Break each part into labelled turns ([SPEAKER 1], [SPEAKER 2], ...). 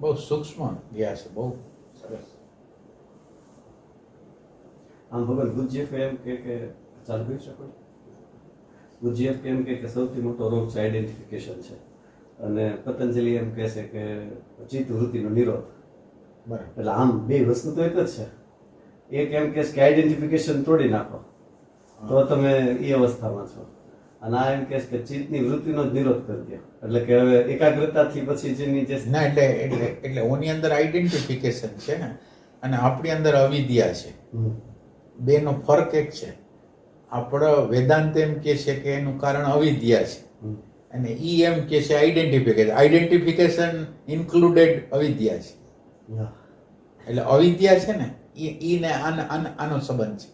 [SPEAKER 1] બહુ સૂક્ષ્મ ગયા છે, બહુ સરસ.
[SPEAKER 2] આમ ભગવાન ગુરુજીએફ એમ કે ચાલુ કરી શકો. ગુરુજીએફ એમ કે સૌથી મોટો રોગ છે આઈડેન્ટિફિકેશન છે, અને પતંજલિ એમ કહે છે કે ચિત્ત વૃત્તિનો નિરોધ.
[SPEAKER 1] બરાબર.
[SPEAKER 2] એટલે આમ બે વસ્તુ તો એક જ છે. એક એમ કે આઈડેન્ટિફિકેશન તોડી નાખો તો તમે એ અવસ્થામાં છો, અને આ એમ કે ચિત્તની વૃત્તિનો જ નિરોધ કરી દો, એટલે કે હવે એકાગ્રતાથી પછી જેની જે
[SPEAKER 1] ના એટલે ઓની અંદર આઈડેન્ટિફિકેશન છે ને, અને આપણી અંદર અવિદ્યા છે. બેનો ફરક એક છે. આપણો વેદાંત એમ કે છે કે એનું કારણ અવિદ્યા છે, અને ઈ એમ કે છે આઈડેન્ટિફિકેશન ઇન્ક્લુડેડ અવિદ્યા છે. એટલે અવિદ્યા છે ને ઈ ને આનો સંબંધ છે.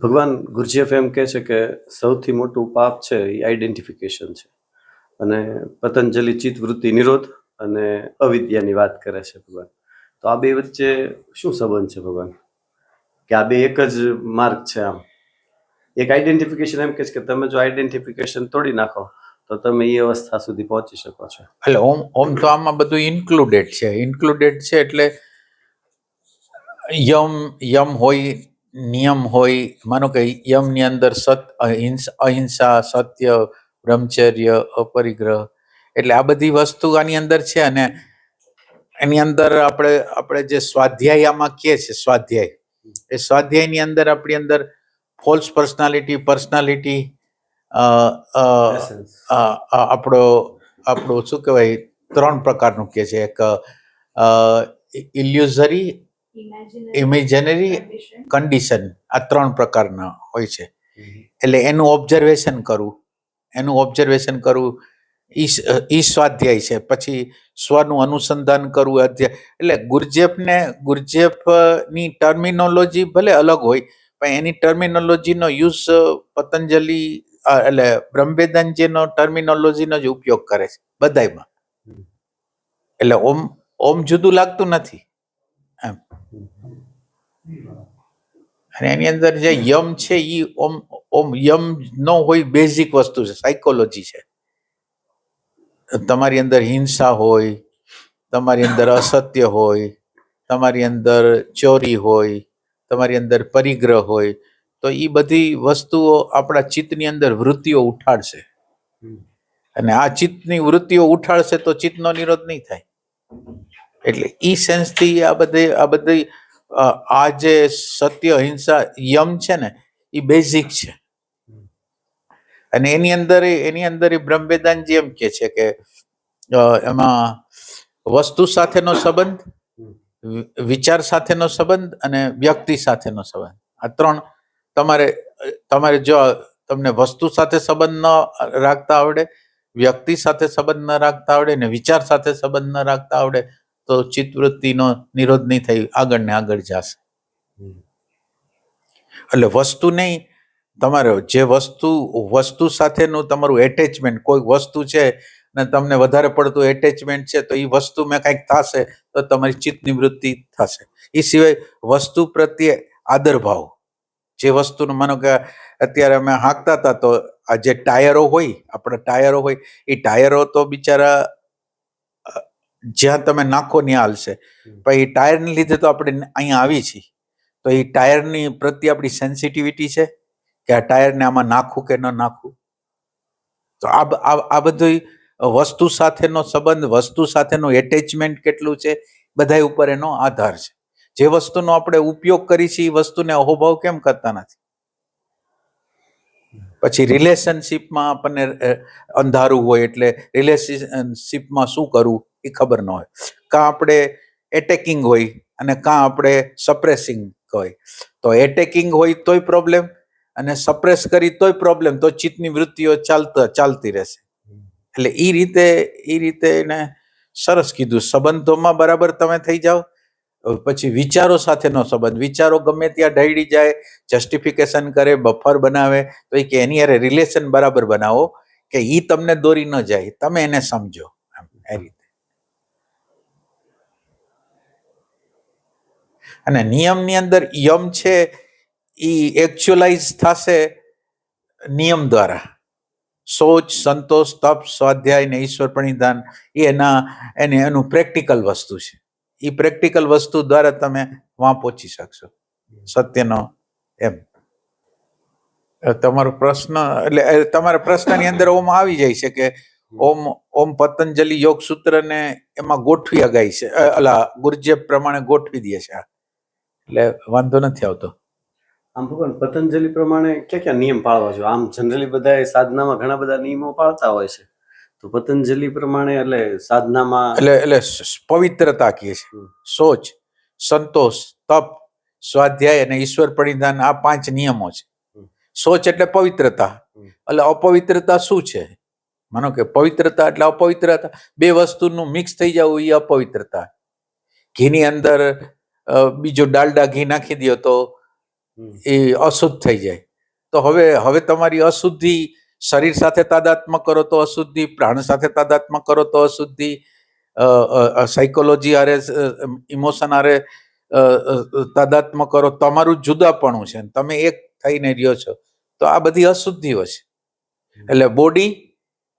[SPEAKER 2] ભગવાન ગુરુજીએફ એમ કહે છે કે સૌથી મોટું પાપ છે એ આઈડેન્ટિફિકેશન છે, અને પતંજલિ ચિત્ત વૃત્તિ નિરોધ અને અવિદ્યાની વાત કરે છે ભગવાન. તો આ બે વચ્ચે શું સંબંધ છે ભગવાન, કે આ બે એક જ માર્ગ છે? આમ એક આઈડેન્ટિફિકેશન એમ કહે છે કે તમે જો આઈડેન્ટિફિકેશન તોડી નાખો તો તમે એ અવસ્થા સુધી પહોંચી શકો છો.
[SPEAKER 1] એટલે ઓમ તો આમાં બધું ઇન્ક્લુડેડ છે. એટલે યમ હોય, નિયમ હોય. માનો કે યમની અંદર અહિંસા, સત્ય, બ્રહ્મચર્ય, અપરિગ્રહ, એટલે આ બધી વસ્તુ આની અંદર છે. અને એની અંદર આપણે જે સ્વાધ્યાય આમાં કહે છે, સ્વાધ્યાયની અંદર આપણી અંદર ફોલ્સ પર્સનાલિટી, આપણો શું કહેવાય, 3 પ્રકારનું કહે છે. એક ઇલ્યુઝરી, ઇમેજનરી, કન્ડિશન. આ 3 પ્રકારના હોય છે. એટલે એનું ઓબ્ઝર્વેશન કરવું ઈ સ્વાધ્યાય છે. પછી સ્વનું અનુસંધાન કરવું અધ્યાય. એટલે ગુરુજીએફની ટર્મિનોલોજી ભલે અલગ હોય, પણ એની ટર્મિનોલોજીનો યુઝ પતંજલિ એટલે બ્રહ્મવેદાંતજીનો ટર્મિનોલોજીનો જ ઉપયોગ કરે છે બધાયમાં. એટલે ઓમ જુદું લાગતું નથી એમ. અને એની અંદર જે યમ છે એ ઓમ યમ નો હોય, બેઝિક વસ્તુ છે, સાયકોલોજી છે. તમારી અંદર હિંસા હોય, તમારી અંદર અસત્ય હોય, તમારી અંદર ચોરી હોય, તમારી અંદર પરિગ્રહ હોય, તો એ બધી વસ્તુઓ આપણા ચિત્તની અંદર વૃત્તિઓ ઉઠાડશે. અને આ ચિત્તની વૃત્તિઓ ઉઠાડશે તો ચિત્તનો નિરોધ નહીં થાય. એટલે ઈ સેન્સથી આ બધી આ જે સત્ય, અહિંસા, યમ છે ને એ બેઝિક છે. અને એની અંદર બ્રહ્મવેદાંતજી એમ કે છે કે એમાં વસ્તુ સાથેનો સંબંધ, વિચાર સાથેનો સંબંધ અને વ્યક્તિ સાથેનો સંબંધ, આ 3 તમારે જો તમને વસ્તુ સાથે સંબંધ ન રાખતા આવડે, વ્યક્તિ સાથે સંબંધ ન રાખતા આવડે ને વિચાર સાથે સંબંધ ન રાખતા આવડે તો ચિત્તવૃત્તિનો નિરોધ નહીં થઈ, આગળ ને આગળ જશે. એટલે વસ્તુ નહીં, તમારે જે વસ્તુ સાથેનું તમારું એટેચમેન્ટ, કોઈ વસ્તુ છે ને તમને વધારે પડતું એટેચમેન્ટ છે તો એ વસ્તુ મેં કંઈક થશે તો તમારી ચિત્તની વૃત્તિ થશે. એ સિવાય વસ્તુ પ્રત્યે આદર ભાવ, જે વસ્તુનું માનો કે અત્યારે અમે હાંકતા હતા તો આ જે ટાયરો હોય, આપણા ટાયરો હોય, એ ટાયરો તો બિચારા જ્યાં તમે નાખો ત્યાં હાલશે, પણ એ ટાયરને લીધે તો આપણે અહીંયા આવી છીએ. તો એ ટાયરની પ્રત્યે આપણી સેન્સિટિવિટી છે કે આ ટાયરને આમાં નાખવું કે ન નાખવું. તો આ બધું વસ્તુ સાથેનો સંબંધ, વસ્તુ સાથેનું એટેચમેન્ટ કેટલું છે, બધા ઉપર એનો આધાર છે. જે વસ્તુનો આપણે ઉપયોગ કરી છે એ વસ્તુને અહોભાવ કેમ કરતા નથી? પછી રિલેશનશીપમાં આપણને અંધારું હોય, એટલે રિલેશનશીપમાં શું કરવું એ ખબર ન હોય. કાં આપણે એટેકિંગ હોય અને કાં આપણે સપ્રેસિંગ હોય. તો એટેકિંગ હોય તોય પ્રોબ્લેમ, અને સપ્રેસ કરી તોય પ્રોબ્લેમ, તો ચિત્તની વૃત્તિઓ ચાલતી રહેશે. એટલે એ રીતે એને સરસ કીધું. સંબંધોમાં બરાબર તમે થઈ જાઓ. પછી વિચારો સાથેનો સંબંધ, વિચારો ગમે ત્યાં ઢળી જાય, જસ્ટિફિકેશન કરે, બફર બનાવે, તો એ કે એની હારે રિલેશન બરાબર બનાવો કે ઈ તમને દોરી ન જાય, તમે એને સમજો. એ રીતે. અને નિયમની અંદર યમ છે એ એકચ્યુઅલાઇઝ થશે નિયમ દ્વારા. સોચ, સંતોષ, તપ, સ્વાધ્યાય ને ઈશ્વર પ્રણિધાન એ એનું પ્રેક્ટિકલ વસ્તુ છે. એ પ્રેક્ટિકલ વસ્તુ દ્વારા તમે વાં પહોંચી શકશો સત્યનો. એમ તમારો પ્રશ્ન એટલે તમારા પ્રશ્નની અંદર ઓમ આવી જાય છે કે ઓમ પતંજલિ યોગ સૂત્ર ને એમાં ગોઠવી અગાઈ છે, અલા ગુરુજી પ્રમાણે ગોઠવી દે છે, એટલે વાંધો નથી આવતો.
[SPEAKER 2] આમ ભગવાન પતંજલિ પ્રમાણે ક્યાં ક્યાં નિયમ પાળવા જોઈએ? આમ જનરલી બધા સાધનામાં ઘણા બધા નિયમો પાળતા હોય છે, તો પતંજલિ પ્રમાણે એટલે સાધનામાં
[SPEAKER 1] એટલે પવિત્રતા કહે છે. સોચ, સંતોષ, તપ, સ્વાધ્યાય અને ઈશ્વર પ્રણિધાન આ 5 નિયમો છે. સોચ એટલે પવિત્રતા. એટલે અપવિત્રતા શું છે? માનો કે પવિત્રતા એટલે અપવિત્રતા, બે વસ્તુનું મિક્સ થઈ જવું એ અપવિત્રતા. ઘીની અંદર બીજો ડાલડા ઘી નાખી દો તો એ અશુદ્ધ થઈ જાય. તો હવે તમારી અશુદ્ધિ શરીર સાથે તાદાત્મ્ય કરો તો અશુદ્ધિ, પ્રાણ સાથે તાદાત્મ્ય કરો તો અશુદ્ધિ, સાયકોલોજી આરે ઇમોશન આરે તાદાત્મ્ય કરો તમારું જુદાપણું છે, તમે એક થઈને રહ્યો છો, તો આ બધી અશુદ્ધિઓ છે. એટલે બોડી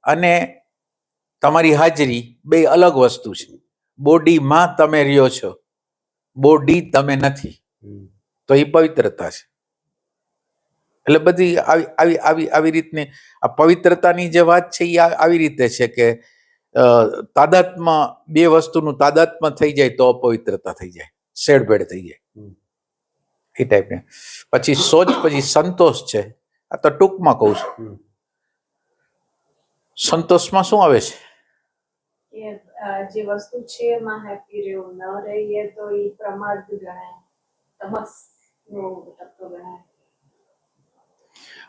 [SPEAKER 1] અને તમારી હાજરી બે અલગ વસ્તુ છે. બોડીમાં તમે રહ્યો છો, બોડી તમે નથી, તો એ પવિત્રતા છે. એટલે બધી આવી રીતની આ પવિત્રતાની જે વાત છે એ આવી રીતે છે કે તાદાત્મ્ય, બે વસ્તુનું તાદાત્મ્ય થઈ જાય તો અપવિત્રતા થઈ જાય, શેડભેડ થઈ જાય, એ ટાઈપની. પછી સોચ, પછી સંતોષ છે. આ તો ટૂંકમાં કહું છું. સંતોષમાં શું આવે છે?
[SPEAKER 3] જે વસ્તુ છે એમાં હેપી રહેવું, ન રહીએ તો એ પ્રમાદ ગણાય, તમસનો તત્વ ગણાય.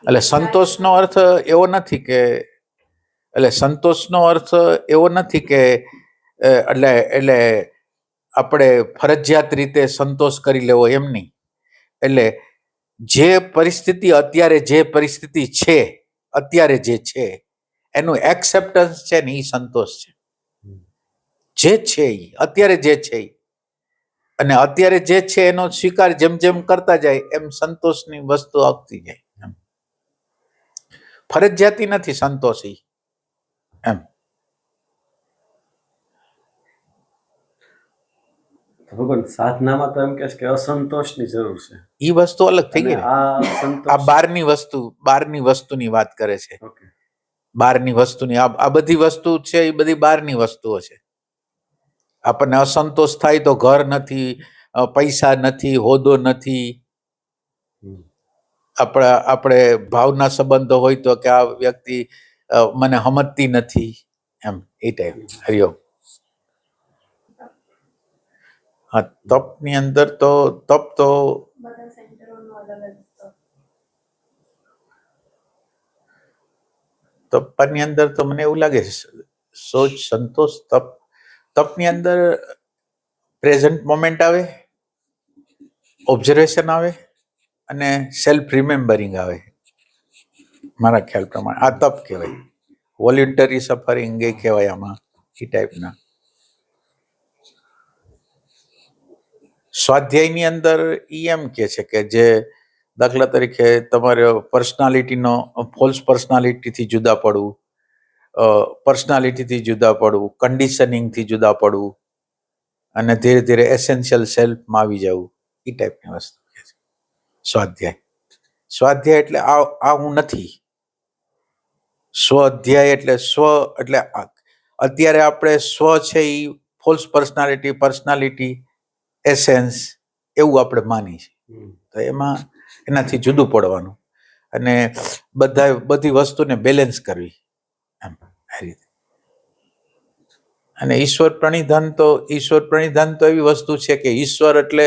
[SPEAKER 1] એટલે સંતોષનો અર્થ એવો નથી કે એટલે આપણે ફરજિયાત રીતે સંતોષ કરી લેવો એમ નહીં. એટલે જે પરિસ્થિતિ અત્યારે જે છે એનું એક્સેપ્ટન્સ છે ને એ સંતોષ છે. જે છે એ અત્યારે જે છે અને અત્યારે જે છે એનો સ્વીકાર જેમ જેમ કરતા જાય એમ સંતોષની વસ્તુ આવતી જાય. ફરજિયાતી નથી સંતોષ એમ.
[SPEAKER 2] ભગવાન સાધનામાં તો એમ કહે છે કે અસંતોષની જરૂર છે.
[SPEAKER 1] એ વસ્તુ અલગ થઈ ગઈ. આ બહારની વસ્તુની વાત કરે છે. બહારની વસ્તુની આ બધી વસ્તુ છે એ બધી બહારની વસ્તુઓ છે. આપણને અસંતોષ થાય તો ઘર નથી, પૈસા નથી, હોદ્દો નથી, આપણે ભાવના સંબંધો હોય તો કે આ વ્યક્તિ મને સમજતી નથી, એમ એ ટાઈપ. હરિઓમ. હા, તપની અંદર તો
[SPEAKER 3] બધા સેન્ટરોનો અલગ અલગ
[SPEAKER 1] તપની અંદર તો મને એવું લાગે છે સોચ, સંતોષ, તપની અંદર પ્રેઝન્ટ મોમેન્ટ આવે, ઓબ્ઝર્વેશન આવે અને સેલ્ફ રિમેમ્બરિંગ આવે. મારા ખ્યાલ પ્રમાણે આ તપ કહેવાય. વોલ્યુન્ટરી સફરિંગ એ કહેવાય આમાં, એ ટાઈપના. સ્વાધ્યાયની અંદર એમ કે છે કે જે દાખલા તરીકે તમારે પર્સનાલિટીનો ફોલ્સ પર્સનાલિટીથી જુદા પડવું, કન્ડિશનિંગથી જુદા પડવું અને ધીરે ધીરે એસેન્શિયલ સેલ્ફમાં આવી જવું, એ ટાઈપની વસ્તુ છે સ્વાધ્યાય એટલે આ હું નથી. સ્વાધ્યાય એટલે એટલે અત્યારે આપણે સ્વ છે એ ફોલ્સ પર્સનાલિટી, એસેન્સ એવું આપણે માની છે. તો એનાથી જુદું પડવાનું અને બધી વસ્તુને બેલેન્સ કરવી, એમ આ રીતે. અને ઈશ્વર પ્રણિધાન તો એવી વસ્તુ છે કે ઈશ્વર એટલે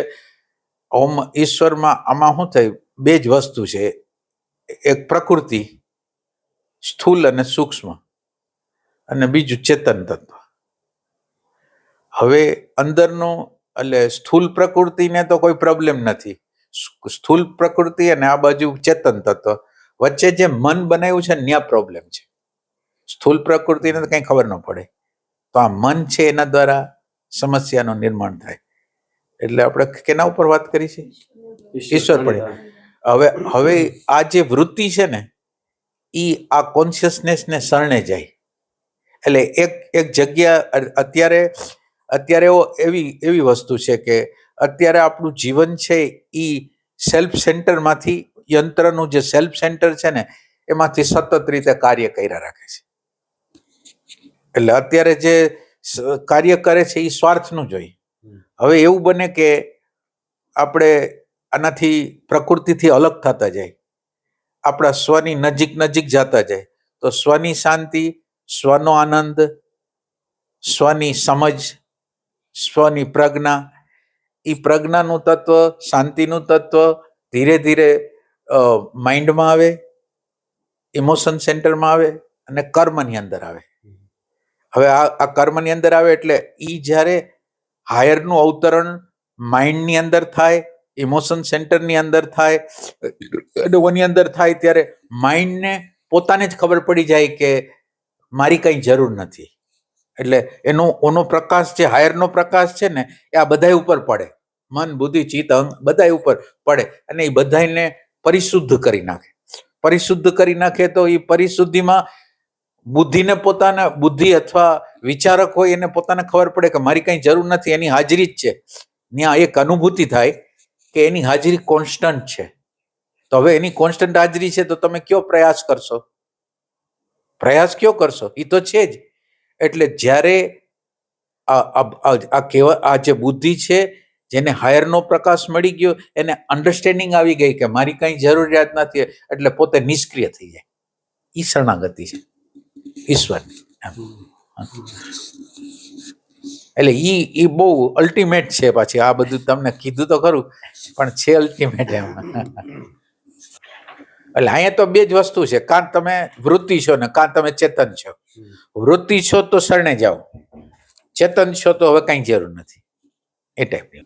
[SPEAKER 1] ઈશ્વરમાં આમાં શું થાય, બે જ વસ્તુ છે, એક પ્રકૃતિ સ્થૂલ અને સૂક્ષ્મ અને બીજું ચેતન તત્વ. હવે અંદરનું એટલે સ્થૂલ પ્રકૃતિને તો કોઈ પ્રોબ્લેમ નથી, સ્થૂલ પ્રકૃતિ અને આ બાજુ ચેતન તત્વ વચ્ચે જે મન બનાવ્યું છે ત્યાં પ્રોબ્લેમ છે. સ્થૂલ પ્રકૃતિને તો કઈ ખબર ન પડે, તો આ મન છે એના દ્વારા સમસ્યાનું નિર્માણ થાય. એટલે આપણે કેના ઉપર વાત કરી છે? ઈશ્વર પડે. હવે આ જે વૃત્તિ છે ને એ આ કોન્શિયસનેસને શરણે જાય. એટલે એક જગ્યા અત્યારે એવી વસ્તુ છે કે અત્યારે આપણું જીવન છે એ સેલ્ફ સેન્ટરમાંથી, યંત્રનું જે સેલ્ફ સેન્ટર છે ને એમાંથી સતત રીતે કાર્ય કર્યા રાખે છે. એટલે અત્યારે જે કાર્ય કરે છે એ સ્વાર્થનું જોઈએ. હવે એવું બને કે આપણે આનાથી પ્રકૃતિથી અલગ થતા જાય, આપણા સ્વની નજીક જતા જાય, તો સ્વની શાંતિ, સ્વનો આનંદ, સ્વની સમજ, સ્વની પ્રજ્ઞા, એ પ્રજ્ઞાનું તત્વ, શાંતિનું તત્વ ધીરે ધીરે માઇન્ડમાં આવે, ઇમોશન સેન્ટરમાં આવે અને કર્મની અંદર આવે. હવે આ કર્મની અંદર આવે એટલે એ જ્યારે હાયરનું અવતરણ માઇન્ડની અંદર થાય, ઇમોશન સેન્ટરની અંદર થાય, ઓની અંદર થાય, ત્યારે માઇન્ડને પોતાને જ ખબર પડી જાય કે મારી કંઈ જરૂર નથી. એટલે ઓનો પ્રકાશ, જે હાયરનો પ્રકાશ છે ને, એ આ બધા ઉપર પડે, મન, બુદ્ધિ, ચિત્ત, અંગ બધા ઉપર પડે અને એ બધાને પરિશુદ્ધ કરી નાખે. પરિશુદ્ધ કરી નાખે તો એ પરિશુદ્ધિમાં બુદ્ધિને પોતાના, બુદ્ધિ અથવા વિચારક હોય એને પોતાને ખબર પડે કે મારી કંઈ જરૂર નથી, એની હાજરી જ છે. ત્યાં એક અનુભૂતિ થાય કે એની હાજરી કોન્સ્ટન્ટ છે. તો હવે એની કોન્સ્ટન્ટ હાજરી છે તો તમે કયો પ્રયાસ કરશો? પ્રયાસ કયો કરશો? એ તો છે જ. એટલે જ્યારે આ જે બુદ્ધિ છે, જેને હાયરનો પ્રકાશ મળી ગયો, એને અન્ડરસ્ટેન્ડિંગ આવી ગઈ કે મારી કંઈ જરૂરિયાત નથી, એટલે પોતે નિષ્ક્રિય થઈ જાય. ઈ શરણાગતિ છે ઈશ્વરની. એટલે ઈ બહુ અલ્ટિમેટ છે. પાછી આ બધું તમને કીધું તો ખરું, પણ છે અલ્ટિમેટ એમ. એટલે અહીંયા તો બે જ વસ્તુ છે, કાં તમે વૃત્તિ છો ને કાં તમે ચેતન છો. વૃત્તિ છો તો શરણે જાઓ, ચેતન છો તો હવે કઈ જરૂર નથી. એ ટાઈપની.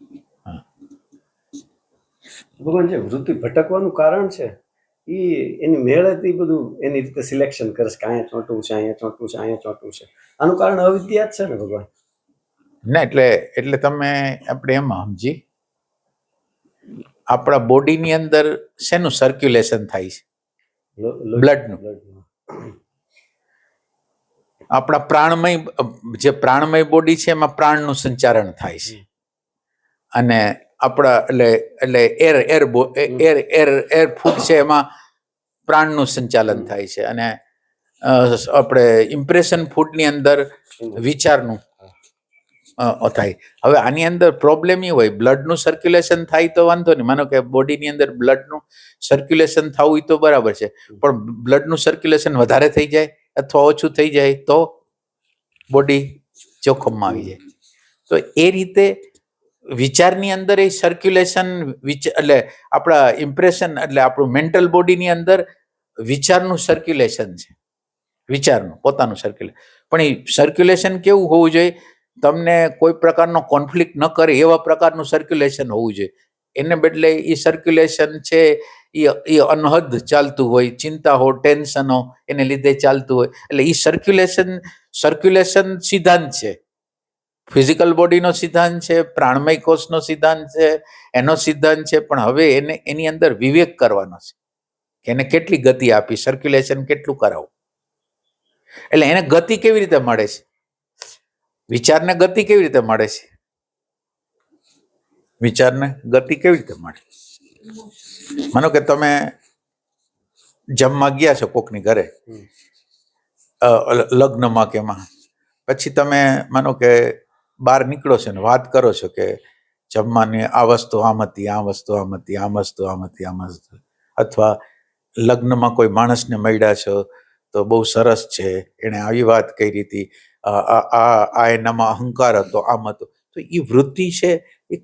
[SPEAKER 2] ભગવાન, જે વૃત્તિ ભટકવાનું કારણ છે એની મેળેથી બધું એની રીતે સિલેક્શન કરે છે કે અહીંયા ચોંટવું છે, અહીંયા ચોંટવું છે, અહીંયા ચોંટવું છે. આનું કારણ અવિદ્યા જ છે ને ભગવાન?
[SPEAKER 1] ના, એટલે તમે આપણે એમાં સમજી, આપણા બોડીની અંદર શેનું સર્ક્યુલેશન થાય છે? બ્લડનું. આપણા પ્રાણમય બોડી છે એમાં પ્રાણનું સંચારણ થાય છે. અને આપણા એટલે એર ફૂડ છે એમાં પ્રાણનું સંચાલન થાય છે. અને આપણે ઇમ્પ્રેશન ફૂડની અંદર વિચારનું થાય. હવે આની અંદર પ્રોબ્લેમ એ હોય, બ્લડનું સર્ક્યુલેશન થાય તો વાંધો નહીં. માનો કે બોડીની અંદર બ્લડનું સર્ક્યુલેશન થવું એ તો બરાબર છે, પણ બ્લડનું સર્ક્યુલેશન વધારે થઈ જાય અથવા ઓછું થઈ જાય તો બોડી જોખમમાં આવી જાય. તો એ રીતે વિચારની અંદર એ સર્ક્યુલેશન, એટલે આપણા ઇમ્પ્રેશન, એટલે આપણું મેન્ટલ બોડીની અંદર વિચારનું સર્ક્યુલેશન છે, વિચારનું પોતાનું સર્ક્યુલેશન. પણ એ સર્ક્યુલેશન કેવું હોવું જોઈએ? તમને કોઈ પ્રકારનો કોન્ફ્લિક્ટ ન કરે એવા પ્રકારનું સર્ક્યુલેશન હોવું જોઈએ. એને બદલે એ સર્ક્યુલેશન છે એ અનહદ ચાલતું હોય, ચિંતા હો, ટેન્શનો એને લીધે ચાલતું હોય. એટલે એ સર્ક્યુલેશન સિદ્ધાંત છે, ફિઝિકલ બોડીનો સિદ્ધાંત છે, પ્રાણમય કોષનો સિદ્ધાંત છે, એનો સિદ્ધાંત છે. પણ હવે એની અંદર વિવેક કરવાનો છે કે એને કેટલી ગતિ આપી, સર્ક્યુલેશન કેટલું કરાવવું. એટલે એને ગતિ કેવી રીતે મળે છે? વિચારને ગતિ કેવી રીતે મળે છે? વિચારને ગતિ કેવી રીતે મળે? માનો કે તમે જમવા ગયા છો કોકની ઘરે, લગ્નમાં કે એમાં, પછી તમે માનો કે બહાર નીકળો છો ને વાત કરો છો કે જમવાની આ વસ્તુ આમ હતી, આ વસ્તુ આમ હતી, આમ વસ્તુ આમ હતી, આમ વસ્તુ. અથવા લગ્નમાં કોઈ માણસને મળ્યા છો તો બહુ સરસ છે, એણે આવી વાત કરી હતી, આ એનામાં અહંકાર હતો, આમ હતો. તો એ વૃત્તિ છે એ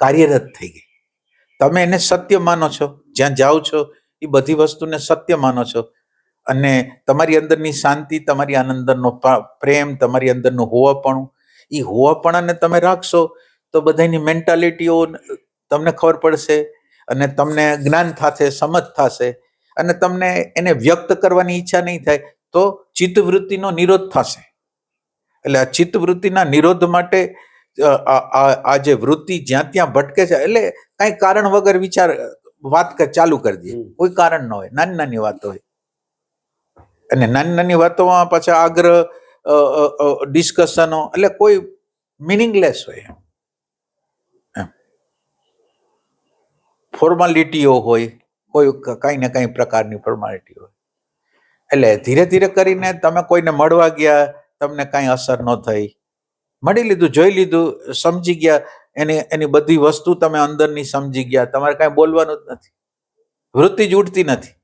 [SPEAKER 1] કાર્યરત થઈ ગઈ. તમે એને સત્ય માનો છો, જ્યાં જાઓ છો એ બધી વસ્તુને સત્ય માનો છો. અને તમારી અંદરની શાંતિ, તમારી અંદરનો પ્રેમ, તમારી અંદરનું હોવાપણું, એ હોવાપણાને તમે રાખશો તો બધાની મેન્ટાલિટીઓ તમને ખબર પડશે અને તમને જ્ઞાન થશે, સમજ થશે અને તમને એને વ્યક્ત કરવાની ઈચ્છા નહીં થાય તો ચિત્તવૃત્તિનો નિરોધ થશે. એટલે આ ચિત્તવૃત્તિના નિરોધ માટે આ જે વૃત્તિ જ્યાં ત્યાં ભટકે છે, એટલે કઈ કારણ વગર વાત ચાલુ કરી દે, કોઈ કારણ ન હોય, નાની નાની વાત હોય. અને નાની નાની વાતોમાં પાછા આગ્રહ, ડિસ્કશનો, એટલે કોઈ મિનિંગલેસ હોય, એમ ફોર્માલિટીઓ હોય, કોઈ કાંઈ ને કાંઈ પ્રકારની ફોર્માલિટી હોય. એટલે ધીરે ધીરે કરીને તમે કોઈને મળવા ગયા, તમને કાંઈ અસર ન થઈ, મળી લીધું, જોઈ લીધું, સમજી ગયા, એની બધી વસ્તુ તમે અંદરની સમજી ગયા, તમારે કાંઈ બોલવાનું જ નથી, વૃત્તિ જ ઉડતી નથી.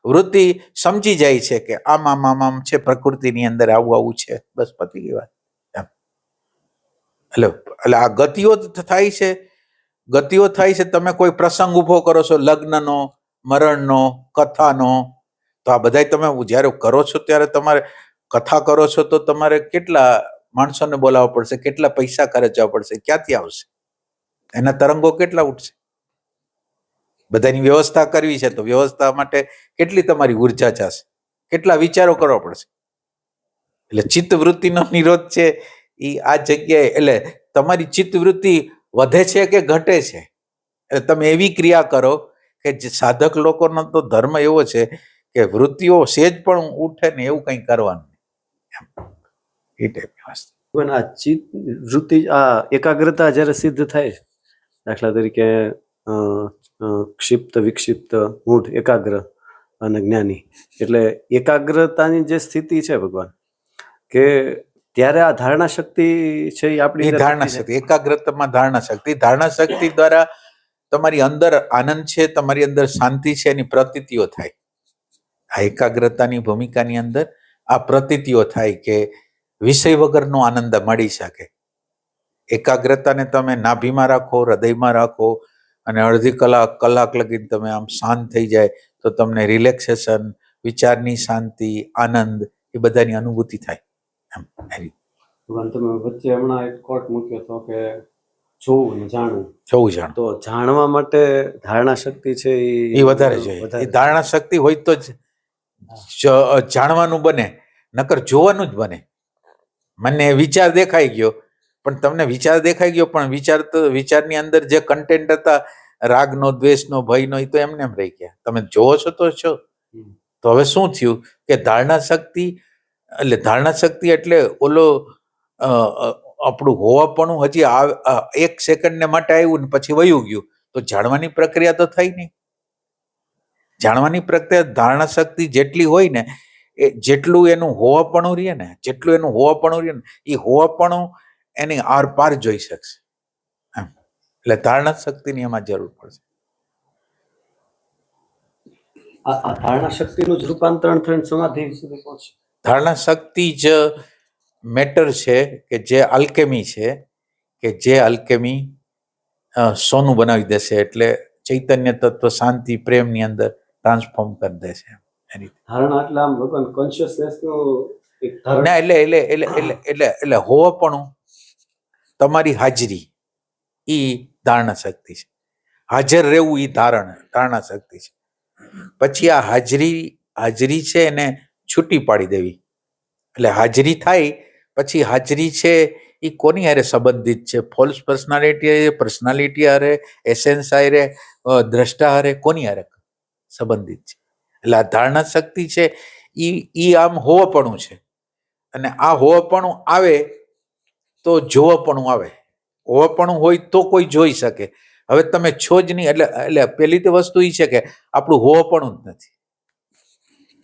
[SPEAKER 1] વૃત્તિ સમજી જાય છે કે આમ છે, પ્રકૃતિની અંદર આવું છે, બસ પતી ગઈ વાત. એટલે આ ગતિઓ થાય છે, ગતિઓ થાય છે. તમે કોઈ પ્રસંગ ઉભો કરો છો, લગ્નનો, મરણનો, કથાનો, તો આ બધા તમે જ્યારે કરો છો ત્યારે તમારે કથા કરો છો તો તમારે કેટલા માણસોને બોલાવવા પડશે, કેટલા પૈસા ખર્ચવા પડશે, ક્યાંથી આવશે, એના તરંગો કેટલા ઉઠશે? બધાની વ્યવસ્થા કરવી છે તો વ્યવસ્થા માટે કેટલી તમારી ઉર્જા જશે, કેટલા વિચારો કરવા પડશે. એટલે ચિત્તવૃત્તિનો નિરોધ છે એ આ જગ્યાએ. એટલે તમારી ચિત્તવૃત્તિ વધે છે કે ઘટે છે, એટલે તમે એવી ક્રિયા કરો કે જે સાધક લોકોનો તો ધર્મ એવો છે કે વૃત્તિઓ સેજ પણ ઉઠે ને એવું કંઈ કરવાનું એ ટાઈપની વસ્તુ.
[SPEAKER 2] પણ આ ચિત્ત વૃત્તિ, આ એકાગ્રતા જ્યારે સિદ્ધ થાય છે, દાખલા તરીકે ક્ષિપ્ત, વિક્ષિપ્ત, મૂઢ, એકાગ્ર અને જ્ઞાની, એટલે એકાગ્રતાની જે સ્થિતિ છે ભગવાન, કે ત્યારે આ ધારણા શક્તિ છે એ આપણી
[SPEAKER 1] ધારણા શક્તિ, એકાગ્રતામાં ધારણા શક્તિ દ્વારા તમારી અંદર આનંદ છે, તમારી અંદર શાંતિ છે, એની પ્રતીતિઓ થાય. આ એકાગ્રતાની ભૂમિકાની અંદર આ પ્રતીતિઓ થાય કે વિષય વગરનો આનંદ મળી શકે. એકાગ્રતાને તમે નાભીમાં રાખો, હૃદયમાં રાખો, અને અડધી કલાક લગી તમે આમ શાંત થઈ જાય તો તમને રિલેક્સેશન, વિચારની શાંતિ, આનંદ, એ બધાની અનુભૂતિ થાય.
[SPEAKER 2] તમે વચ્ચે હમણાં એક કોટ મૂક્યો હતો કે જોવું ને જાણવું. તો જાણવા માટે ધારણા શક્તિ છે
[SPEAKER 1] એ વધારે જોઈએ. એ ધારણા શક્તિ હોય તો જ જાણવાનું બને, નકર જોવાનું જ બને. મને વિચાર દેખાઈ ગયો, પણ તમને વિચાર દેખાઈ ગયો, પણ વિચારની અંદર જે કન્ટેન્ટ હતા, રાગનો, દ્વેષનો, ભયનો, એ તો એમને એમ રહી ગયા. તમે જોવો છો તો છો. તો હવે શું થયું કે ધારણા શક્તિ એટલે ઓલો આપણું હોવાપણું હજી એક સેકન્ડને માટે આવ્યું ને પછી વયું ગયું, તો જાણવાની પ્રક્રિયા તો થઈ નહીં. જાણવાની પ્રક્રિયા ધારણા શક્તિ જેટલી હોય ને, જેટલું એનું હોવાપણું રહે ને, એ હોવાપણું એની આર પાર જોઈ શકશે. એટલે ધારણા શક્તિની એમાં જરૂર પડશે.
[SPEAKER 2] આ ધારણા શક્તિનું જ રૂપાંતરણ થઈને સમાધિ સુધી પહોંચે.
[SPEAKER 1] ધારણા શક્તિ જ મેટર છે કે જે અલ્કેમી છે, કે જે અલ્કેમી સોનું બનાવી દેશે. એટલે ચૈતન્ય તત્વ શાંતિ, પ્રેમની અંદર ટ્રાન્સફોર્મ કરી દેશે.
[SPEAKER 2] ધારણા એટલે આમ ભગવાન કોન્શિયસનેસનું એક
[SPEAKER 1] ના, એટલે હોવાપણું, તમારી હાજરી, ઈ ધારણા શક્તિ છે. હાજર રહેવું ઈ ધારણા શક્તિ છે. પછી આ હાજરી છે એને છૂટી પાડી દેવી. એટલે હાજરી થાય પછી હાજરી છે એ કોની હારે સંબંધિત છે? ફોલ્સ પર્સનાલિટી હારે, એસેન્સ હારે, દ્રષ્ટા હારે, કોની હારે સંબંધિત છે? એટલે આ ધારણા શક્તિ છે ઈ આમ હોવાપણું છે. અને આ હોવાપણું આવે તો જોવાપણું આવે. હોવાપણું હોય તો કોઈ જોઈ શકે. હવે તમે છો જ નહીં, એટલે પેલી તો વસ્તુ એ છે કે આપણું હોવાપણું જ નથી.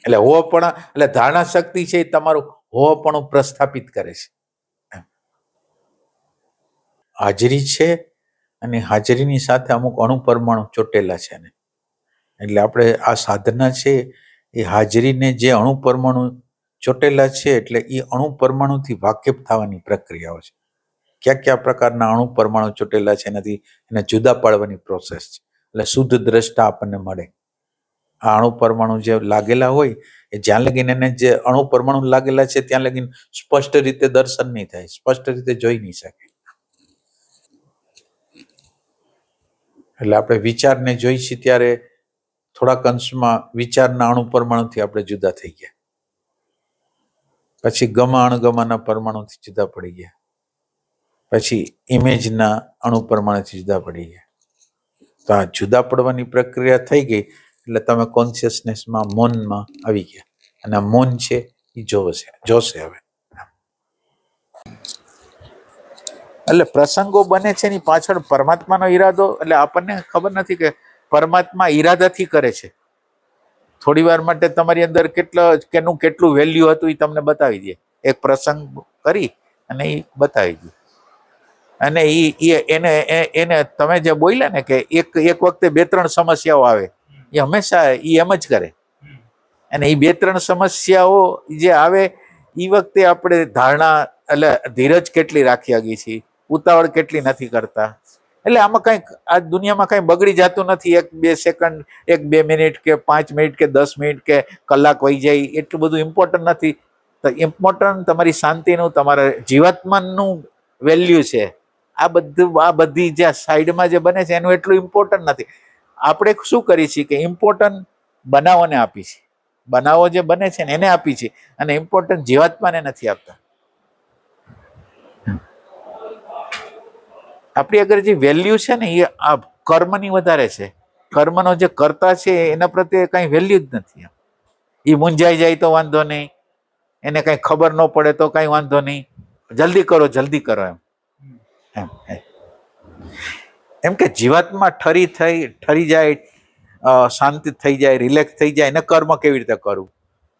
[SPEAKER 1] એટલે ધારણા શક્તિ છે એ તમારું હોવાપણું પ્રસ્થાપિત કરે છે. હાજરી છે, અને હાજરીની સાથે અમુક અણુ પરમાણુ ચોટેલા છે ને. એટલે આપણે આ સાધના છે એ હાજરીને જે અણુ પરમાણુ ચોટેલા છે, એટલે એ અણુ પરમાણુથી વાકેફ થવાની પ્રક્રિયાઓ છે. કયા પ્રકારના અણુ પરમાણુ ચોટેલા છે એનાથી એને જુદા પાડવાની પ્રોસેસ છે. એટલે શુદ્ધ દ્રષ્ટા આપણને મળે. આ અણુ પરમાણુ જે લાગેલા હોય એ જ્યાં લગીને એને જે અણુ પરમાણુ લાગેલા છે ત્યાં લગીને સ્પષ્ટ રીતે દર્શન નહીં થાય, સ્પષ્ટ રીતે જોઈ નહીં શકે. એટલે આપણે વિચારને જોઈ છીએ ત્યારે થોડાક અંશમાં વિચારના અણુ પરમાણુથી આપણે જુદા થઈ ગયા. પછી અણગમાના પરમાણુથી જુદા પડી ગયા. પછી ઇમેજના અણુ પરમાણુથી જુદા પડી ગયા. તો આ જુદા પડવાની પ્રક્રિયા થઈ ગઈ એટલે તમે કોન્શિયસનેસમાં, મૌનમાં આવી ગયા. અને મૂન છે એ જોશે હવે. એટલે પ્રસંગો બને છે એની પાછળ પરમાત્માનો ઈરાદો, એટલે આપણને ખબર નથી કે પરમાત્મા ઈરાદાથી કરે છે. થોડી વાર માટે તમારી અંદર કેટલું વેલ્યુ હતું એ તમને બતાવી દે, એક પ્રસંગ કરી અને એ બતાવી દે. અને એને તમે જે બોલ્યા ને કે એક વખતે 2-3 સમસ્યાઓ આવે, એ હંમેશા એમ જ કરે. અને એ 2-3 સમસ્યાઓ જે આવે એ વખતે આપણે ધારણા એટલે ધીરજ કેટલી રાખી આગી છીએ, ઉતાવળ કેટલી નથી કરતા. એટલે આમાં કંઈક આ દુનિયામાં કંઈ બગડી જતું નથી. 1-2 સેકન્ડ, 1-2 મિનિટ કે 5 મિનિટ કે 10 મિનિટ કે કલાક વહી જાય એટલું બધું ઇમ્પોર્ટન્ટ નથી. તો ઇમ્પોર્ટન્ટ તમારી શાંતિનું, તમારા જીવાત્માનું વેલ્યુ છે. આ બધી જે સાઈડમાં જે બને છે એનું એટલું ઇમ્પોર્ટન્ટ નથી. આપણે શું કરીએ છીએ કે ઇમ્પોર્ટન્ટ બનાવોને આપી છે, બનાવો જે બને છે ને એને આપી છે, અને ઇમ્પોર્ટન્ટ જીવાત્માને નથી આપતા. આપણી આગળ જે વેલ્યુ છે ને એ આ કર્મની વધારે છે. કર્મનો જે કરતા છે એના પ્રત્યે કઈ વેલ્યુ જ નથી. એ મૂંઝાઈ જાય તો વાંધો નહીં, એને કઈ ખબર ન પડે તો કઈ વાંધો નહીં, જલ્દી કરો એમ કે જીવાત્મા ઠરી જાય, શાંતિ થઈ જાય, રિલેક્સ થઈ જાય. એને કર્મ કેવી રીતે કરવું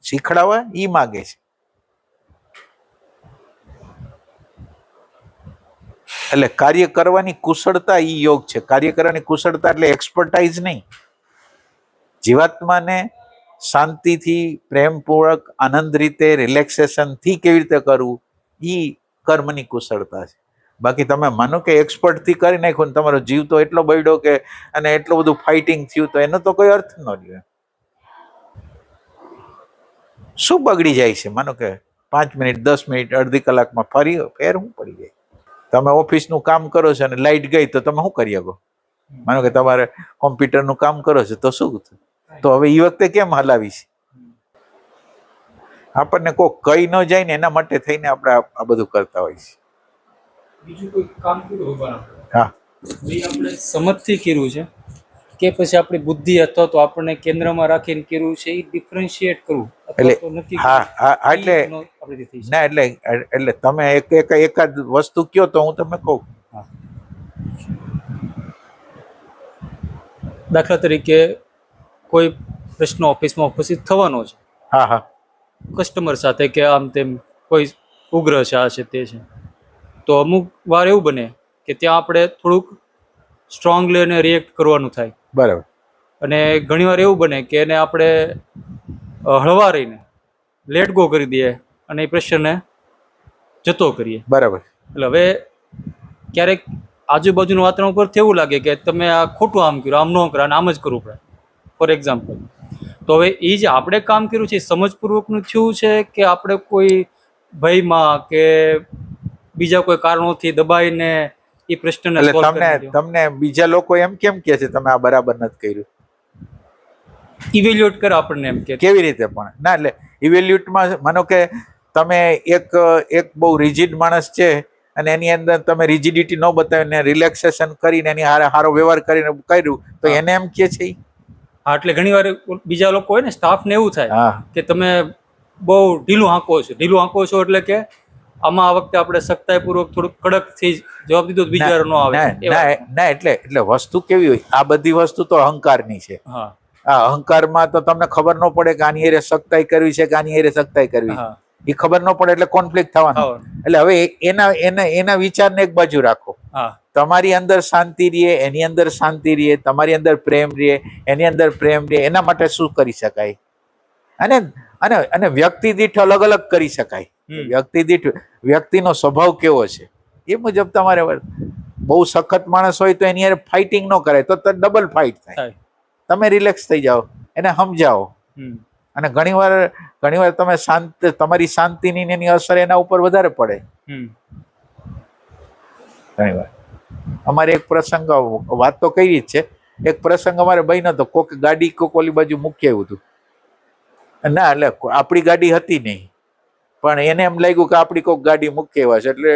[SPEAKER 1] શીખડાવવા એ માગે છે. એટલે કાર્ય કરવાની કુશળતા ઈ યોગ છે. કાર્ય કરવાની કુશળતા એટલે એક્સપર્ટાઇઝ નહીં. જીવાત્માને શાંતિથી, પ્રેમપૂર્વક, આનંદ રીતે, રિલેક્સેશનથી કેવી રીતે કરવું ઈ કર્મની કુશળતા છે. બાકી તમે માનો કે એક્સપર્ટથી કરી નાખ્યું ને તમારો જીવ તો એટલો બળ્યો કે અને એટલું બધું ફાઇટિંગ થયું, તો એનો તો કોઈ અર્થ ન રહ્યો. શું બગડી જાય છે? માનો કે 5 મિનિટ, 10 મિનિટ, અડધી કલાકમાં ફેર શું પડી જાય? તમે ઓફિસનું કામ કરો છો અને લાઇટ ગઈ તો તમે શું કરી શકો? માનો કે તમારે કોમ્પ્યુટરનું કામ કરો છો તો શું, તો હવે એ વખતે કેમ હલાવી છે? આપણને કોઈ કઈ ન જાય ને એના માટે થઈને આપણે આ બધું કરતા હોય છે.
[SPEAKER 4] બીજું કોઈ કામ કર્યું ભગવાન
[SPEAKER 1] હા,
[SPEAKER 4] આપણે સમજથી કર્યું છે કે પછી આપણી બુદ્ધિ અથવા તો આપણને કેન્દ્રમાં રાખીને કર્યું છે, એ ડિફરન્શિએટ કરવું
[SPEAKER 1] એટલે
[SPEAKER 4] તો નક્કી
[SPEAKER 1] એટલે ના એટલે તમે એકાદ વસ્તુ કયો તો હું તમને કહું.
[SPEAKER 4] દાખલા તરીકે કોઈ પ્રશ્ન ઓફિસમાં ઉપસ્થિત થવાનો છે,
[SPEAKER 1] હા,
[SPEAKER 4] કસ્ટમર સાથે કે આમ તેમ કોઈ ઉગ્ર છે, આ છે તે છે, તો અમુક વાર એવું બને કે ત્યાં આપણે થોડુંક સ્ટ્રોંગલી અને રિએક્ટ કરવાનું થાય.
[SPEAKER 1] બરાબર.
[SPEAKER 4] અને ઘણીવાર એવું બને કે એને આપણે હળવા રહીને લેટ ગો કરી દઈએ અને એ પ્રશ્નને જતો કરીએ.
[SPEAKER 1] બરાબર.
[SPEAKER 4] એટલે હવે ક્યારેક આજુબાજુનું વાતાવરણ ઉપરથી એવું લાગે કે તમે આ ખોટું આમ કર્યું, આમ ન કરો, આમ જ કરવું પડે, ફોર એક્ઝામ્પલ. તો હવે એ જે આપણે કામ કર્યું છે એ સમજપૂર્વકનું થયું છે કે આપણે કોઈ ભયમાં કે બીજા કોઈ કારણોથી દબાઈને એ પ્રશ્નને
[SPEAKER 1] તમને બીજા લોકો એમ કેમ કે છે તમે આ બરાબર નથી કર્યું?
[SPEAKER 4] ઇવેલ્યુએટ કરે આપણને એમ કે
[SPEAKER 1] કેવી રીતે? પણ ના, એટલે ઇવેલ્યુએટમાં માનો કે તમે એક બહુ રિજિડ માણસ છે અને એની અંદર તમે રિજિડિટી ન બતાવીને રિલેક્સેશન કરીને એની સારો વ્યવહાર કરીને કર્યું તો એને એમ કે છે.
[SPEAKER 4] હા, એટલે ઘણી વાર બીજા લોકો હોય ને, સ્ટાફને એવું થાય કે તમે બહુ ઢીલું આંકો છો એટલે કે આમાં આ વખતે આપણે સખ્તાઈપૂર્વક થોડુંક કડકથી જવાબ દીધો બીજી વાર ન આવે.
[SPEAKER 1] ના, એટલે વસ્તુ કેવી હોય, આ બધી વસ્તુ તો અહંકારની છે.
[SPEAKER 4] હા,
[SPEAKER 1] આ અહંકારમાં તો તમને ખબર ન પડે કે આની એરે સખ્તાઈ કરવી છે કે આની એરે સખ્તાઈ કરવી, એ ખબર ન પડે એટલે કોન્ફ્લિક્ટ થવાનો. એટલે હવે એના વિચારને એક બાજુ રાખો. તમારી અંદર શાંતિ રહે, એની અંદર શાંતિ રહે, તમારી અંદર પ્રેમ રહે, એની અંદર પ્રેમ રહે. એના માટે શું કરી શકાય? અને વ્યક્તિ દીઠ અલગ અલગ કરી શકાય. વ્યક્તિ દીઠ વ્યક્તિનો સ્વભાવ કેવો છે એ મુજબ તમારે. બહુ સખત માણસ હોય તો એની યાર ફાઇટિંગ ન કરાય, તો ડબલ ફાઇટ થાય. તમે રિલેક્સ થઈ જાઓ, એને સમજાવો. અને ઘણીવાર તમે તમારી શાંતિની એની અસર એના ઉપર વધારે પડે. ઘણીવાર અમારે એક પ્રસંગ, વાત તો કરી જ છે, એક પ્રસંગ અમારે બન્યો હતો. કોક ગાડી ઓલી બાજુ મૂકી આવ્યું હતું. ના, એટલે આપણી ગાડી હતી નહીં, પણ એને એમ લાગ્યું કે આપણી કોઈક ગાડી મૂકી આવ્યા છે. એટલે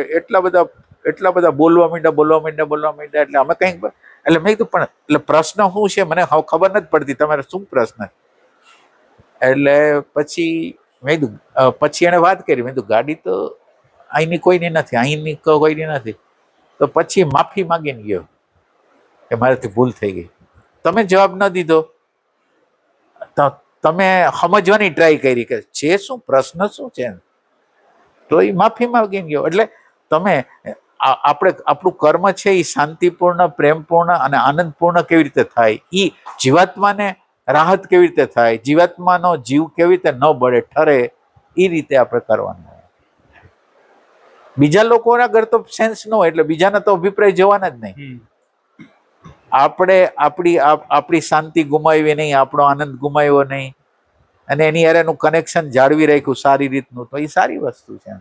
[SPEAKER 1] એટલા બધા બોલવા માંડ્યા. એટલે અમે કંઈક, એટલે મેં કીધું પણ એટલે પ્રશ્ન શું છે મને ખબર નથી પડતી, તમારે શું પ્રશ્ન? એટલે પછી મેં કીધું પછી એણે વાત કરી, મેં કીધું ગાડી તો અહીંની કોઈની નથી, અહીંની કોઈની નથી. તો પછી માફી માંગીને ગયો કે મારાથી ભૂલ થઈ ગઈ. તમે જવાબ ન દીધો, તો તમે સમજવાની ટ્રાય કરી કે છે શું, પ્રશ્ન શું છે, તો એ માફી માંગીને ગયો. એટલે તમે આપણે આપણું કર્મ છે એ શાંતિપૂર્ણ, પ્રેમપૂર્ણ અને આનંદપૂર્ણ કેવી રીતે થાય, એ જીવાત્માને રાહત કેવી રીતે થાય, જીવાત્માનો જીવ કેવી રીતે ન બળે, ઠરે, એ રીતે આપણે કરવાનું. બીજા લોકોના ઘર તો સેન્સ ન હોય એટલે બીજાના તો અભિપ્રાય જવાના જ નહીં. આપણે આપણી શાંતિ ગુમાવી નહીં, આપણો આનંદ ગુમાવ્યો નહીં, અને એની હારેનું કનેક્શન જાળવી રાખ્યું સારી રીતનું, તો એ સારી વસ્તુ છે.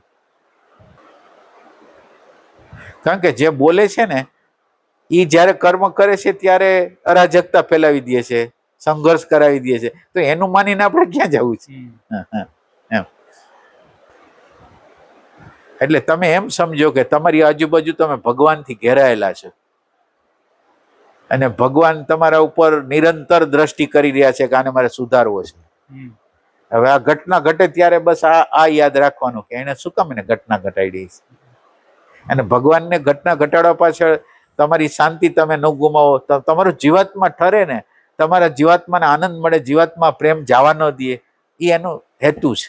[SPEAKER 1] કારણ કે જે બોલે છે ને એ જ્યારે કર્મ કરે છે ત્યારે અરાજકતા ફેલાવી દે છે, સંઘર્ષ કરાવી દે છે, તો એનું માનીને આપણે ક્યાં જવું છે? એમ એટલે તમે એમ સમજો કે તમારી આજુબાજુ તમે ભગવાનથી ઘેરાયેલા છો, અને ભગવાન તમારા ઉપર નિરંતર દ્રષ્ટિ કરી રહ્યા છે કે આને મારે સુધારવો છે. હવે આ ઘટના ઘટે ત્યારે બસ આ યાદ રાખવાનું કે એને શું કામ એને ઘટના ઘટાડી છે. અને ભગવાનને ઘટના ઘટાડવા પાછળ તમારી શાંતિ તમે ન ગુમાવો, તમારું જીવાત્મા ઠરે ને, તમારા જીવાત્માને આનંદ મળે, જીવાત્મા પ્રેમ જવા ન દે, એ એનો હેતુ છે.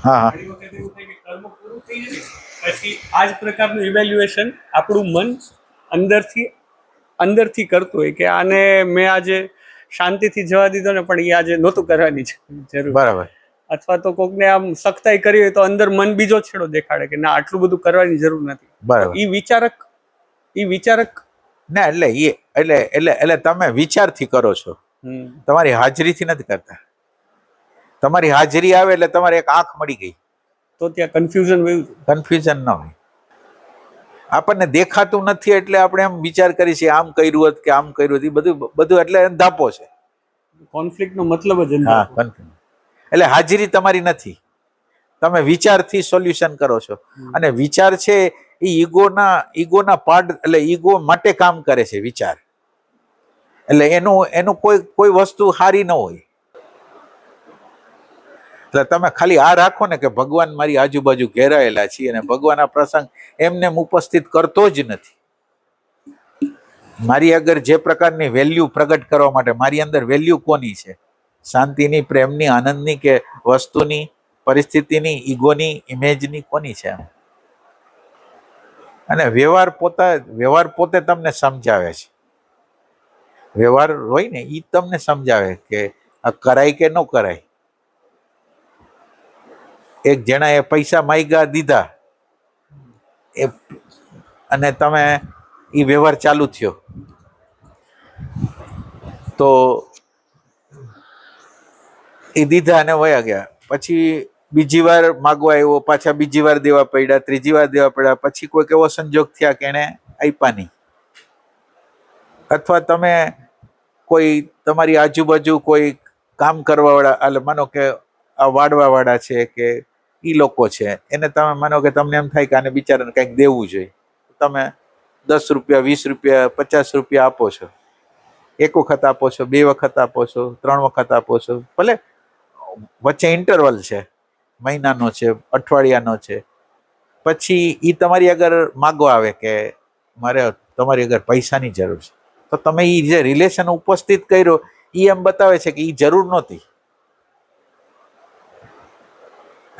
[SPEAKER 1] હા હા
[SPEAKER 5] પછી આ જ પ્રકારનું ઇવેલ્યુએશન આપણું મન અંદરથી કરતું હોય કે આને મેં આજે શાંતિથી જવા દીધો ને, પણ એ આજે નહોતું કરવાની જરૂર.
[SPEAKER 1] બરાબર.
[SPEAKER 5] અથવા તો કોકને આમ સખ્તાઈ કરી હોય તો અંદર મન બીજો છેડો દેખાડે કે ના, આટલું બધું કરવાની જરૂર નથી.
[SPEAKER 1] બરાબર.
[SPEAKER 5] એ વિચારક
[SPEAKER 1] ના એટલે તમે વિચારથી કરો છો, તમારી હાજરીથી નથી કરતા. તમારી હાજરી આવે એટલે તમારે એક આંખ મળી ગઈ,
[SPEAKER 5] તો ત્યાં કન્ફ્યુઝન
[SPEAKER 1] કન્ફ્યુઝન ન હોય. આપણને દેખાતું નથી એટલે આપણે એમ વિચાર કરી છે આમ કર્યું હોત કે આમ કર્યું હોત, એ બધું એટલે ધાપો છે.
[SPEAKER 5] કોન્ફ્લિક્ટનો મતલબ જ
[SPEAKER 1] હા, કન્ફ્યુઝન એટલે હાજરી તમારી નથી, તમે વિચારથી સોલ્યુશન કરો છો. અને વિચાર છે એ ઈગોના પાર્ટ, એટલે ઈગો માટે કામ કરે છે વિચાર. એટલે એનું કોઈ વસ્તુ સારી ન હોય. એટલે તમે ખાલી આ રાખો ને કે ભગવાન મારી આજુબાજુ ઘેરાયેલા છીએ, અને ભગવાન આ પ્રસંગ એમને ઉપસ્થિત કરતો જ નથી. મારી આગળ જે પ્રકારની વેલ્યુ પ્રગટ કરવા માટે, મારી અંદર વેલ્યુ કોની છે? શાંતિની, પ્રેમની, આનંદની, કે વસ્તુની, પરિસ્થિતિની, ઈગોની, ઇમેજની, કોની છે? અને વ્યવહાર પોતે તમને સમજાવે છે. વ્યવહાર હોય ને એ તમને સમજાવે કે આ કરાય કે ન કરાય. એક જણાએ પૈસા માંગ્યા, દીધા, અને તમે એ વ્યવહાર ચાલુ થયો, તો એ દીધા અને વયા ગયા. પછી બીજી વાર માગવા આવ્યો, પાછા બીજી વાર દેવા પડ્યા, ત્રીજી વાર દેવા પડ્યા, પછી કોઈક એવો સંજોગ થયા કે એને આપ્યા નહીં. અથવા તમે કોઈ તમારી આજુબાજુ કોઈ કામ કરવા વાળા, એટલે માનો કે આ વાડવા વાળા છે કે ઈ લોકો છે, એને તમે માનો કે તમને એમ થાય કે આને બિચારાને કંઈક દેવું જોઈએ, તમે 10 રૂપિયા, 20 રૂપિયા, 50 રૂપિયા આપો છો. એક વખત આપો છો, 2 વખત આપો છો, 3 વખત આપો છો, ભલે વચ્ચે ઇન્ટરવલ છે, મહિનાનો છે, અઠવાડિયાનો છે. પછી એ તમારી આગળ માગવા આવે કે મારે તમારી આગળ પૈસાની જરૂર છે, તો તમે એ જે રિલેશન ઉપસ્થિત કર્યો એ એમ બતાવે છે કે એ જરૂર નહોતી.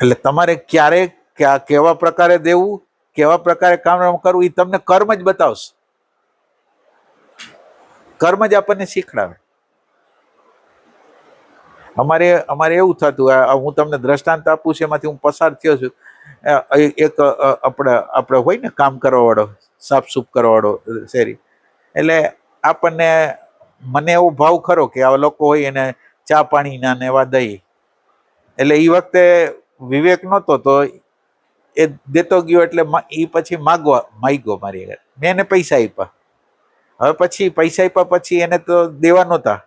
[SPEAKER 1] એટલે તમારે ક્યારે કેવા પ્રકારે દેવું, કેવા પ્રકારે કામ કરવું, એ તમને કર્મ જ બતાવશે. કર્મ જ આપણને શીખડાવે. અમારે એવું થતું, હું તમને દ્રષ્ટાંત આપું છું, એમાંથી હું પસાર થયો છું. એક આપણે હોય ને કામ કરવા વાળો, સાફ સૂફ કરવા વાળો શેરી, એટલે મને એવો ભાવ ખરો કે આવા લોકો હોય એને ચા પાણીના ને એવા દઈ. એટલે એ વખતે વિવેક નહોતો, તો એ દેતો ગયો, એટલે એ પછી માગ્યો મારી આગળ, મેં એને પૈસા આપ્યા. હવે પછી પૈસા આપ્યા પછી એને તો દેવા નહોતા,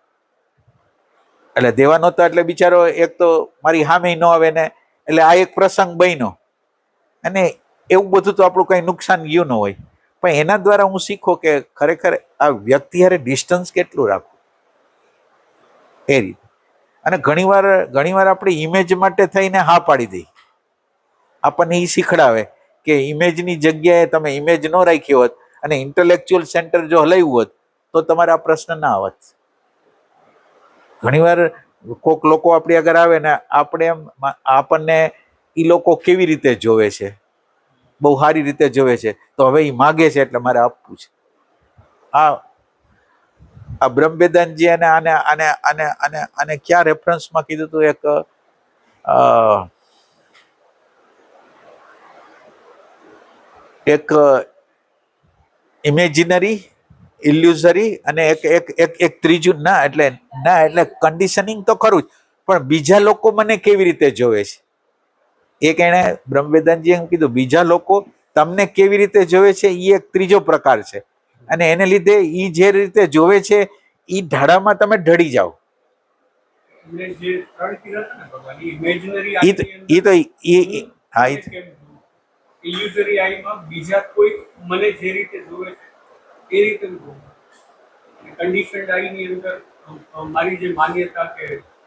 [SPEAKER 1] એટલે બિચારો એક તો મારી સામે ન આવે ને, એટલે આ એક પ્રસંગ બન્યો. અને એવું બધું તો આપણું કઈ નુકસાન ગયું ન હોય, પણ એના દ્વારા હું શીખો કે ખરેખર
[SPEAKER 6] આ વ્યક્તિ હારે ડિસ્ટન્સ કેટલું રાખવું એ રીતે. અને ઘણીવાર આપણે ઇમેજ માટે થઈને હા પાડી દઈ. આપણને એ શીખડાવે કે ઇમેજની જગ્યાએ તમે ઇમેજ ન રાખી હોત અને ઇન્ટેલેક્ચ્યુઅલ સેન્ટર જો હલાવ્યું હોત તો તમારે આ પ્રશ્ન ના આવત. ઘણીવાર કોક લોકો આપણી આગળ આવે ને આપણે એમ આપણને એ લોકો કેવી રીતે જોવે છે, બહુ સારી રીતે જોવે છે, તો હવે એ માગે છે એટલે મારે આપવું છે. આ બ્રહ્મવેદાંતજી અને આને આને આને આને આને ક્યાં રેફરન્સમાં કીધું હતું? એક ઇમેજિનરી, ઇલ્યુઝરી અને એક ત્રીજું ના એટલે કન્ડિશનિંગ તો ખરું જ, પણ બીજા લોકો મને કેવી રીતે જોવે છે. એક એણે બ્રહ્મવેદાંતજી એમ કીધું બીજા લોકો તમને કેવી રીતે જોવે છે એ એક ત્રીજો પ્રકાર છે, અને એને લીધે એ જે રીતે જોવે છે એ ઢાળામાં તમે ઢળી જાઓ.
[SPEAKER 5] ઇલ્યુઝરી આઈમાં બીજા કોઈ મને જે રીતે જોવે છે એ રીતે હું જોઉં. કન્ડિશન્ડ આઈની અંદર મારી જે માન્યતા કે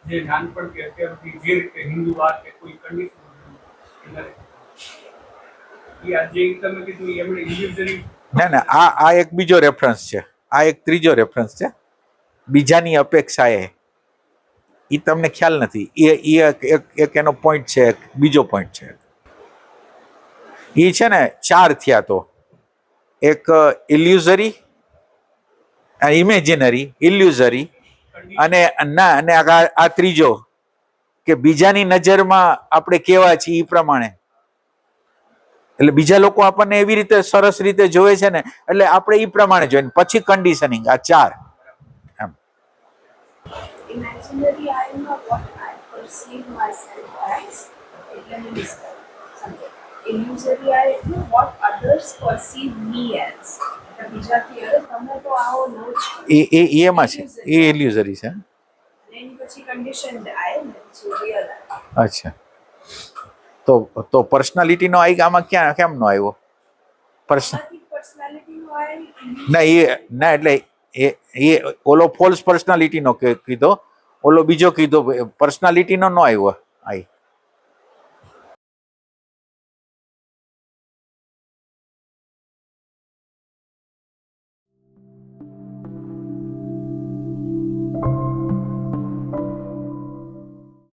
[SPEAKER 5] જે નાનપણથી અત્યારથી જે રીતે હિન્દુ આ કે કોઈ કન્ડિશન જે તમે કીધું એમણે ઇલ્યુઝરી
[SPEAKER 6] ના આ એક બીજો રેફરન્સ છે, આ એક ત્રીજો રેફરન્સ છે. બીજાની અપેક્ષાએ એ તમને ખ્યાલ નથી. એક એનો પોઈન્ટ છે, એક બીજો પોઈન્ટ છે. એ છે ને 4 થયા. તો એક ઇલ્યુઝરી, ઇમેજિનરી, ઇલ્યુઝરી અને આ ત્રીજો કે બીજાની નજરમાં આપણે કેવા છીએ એ પ્રમાણે. એટલે બીજા લોકો આપણને એવી રીતે સરસ રીતે જોવે છે ને એટલે આપણે એ પ્રમાણે જોઈએ, પછી કન્ડિશનિંગ. આ 4 એમ.
[SPEAKER 3] Imaginary I am what I perceive myself as. એટલે means something. Illusory I know what others perceive me as. બીજાથી અરે તમે તો આવો ન છો.
[SPEAKER 6] એ એમાં છે, એ ઇલ્યુઝરી છે.
[SPEAKER 3] એની પછી કન્ડિશન આય ને જે રિયલ આય.
[SPEAKER 6] અચ્છા, તો પર્સનાલિટીનો આઈ આમાં કેમ નો આવ્યો?
[SPEAKER 3] પર્સનાલિટીનો આય
[SPEAKER 6] ના એટલે એ ઓલો ફોલ્સ પર્સનાલિટીનો કીધો, ઓલો બીજો કીધો, પર્સનાલિટીનો નો આવ્યો આઈ.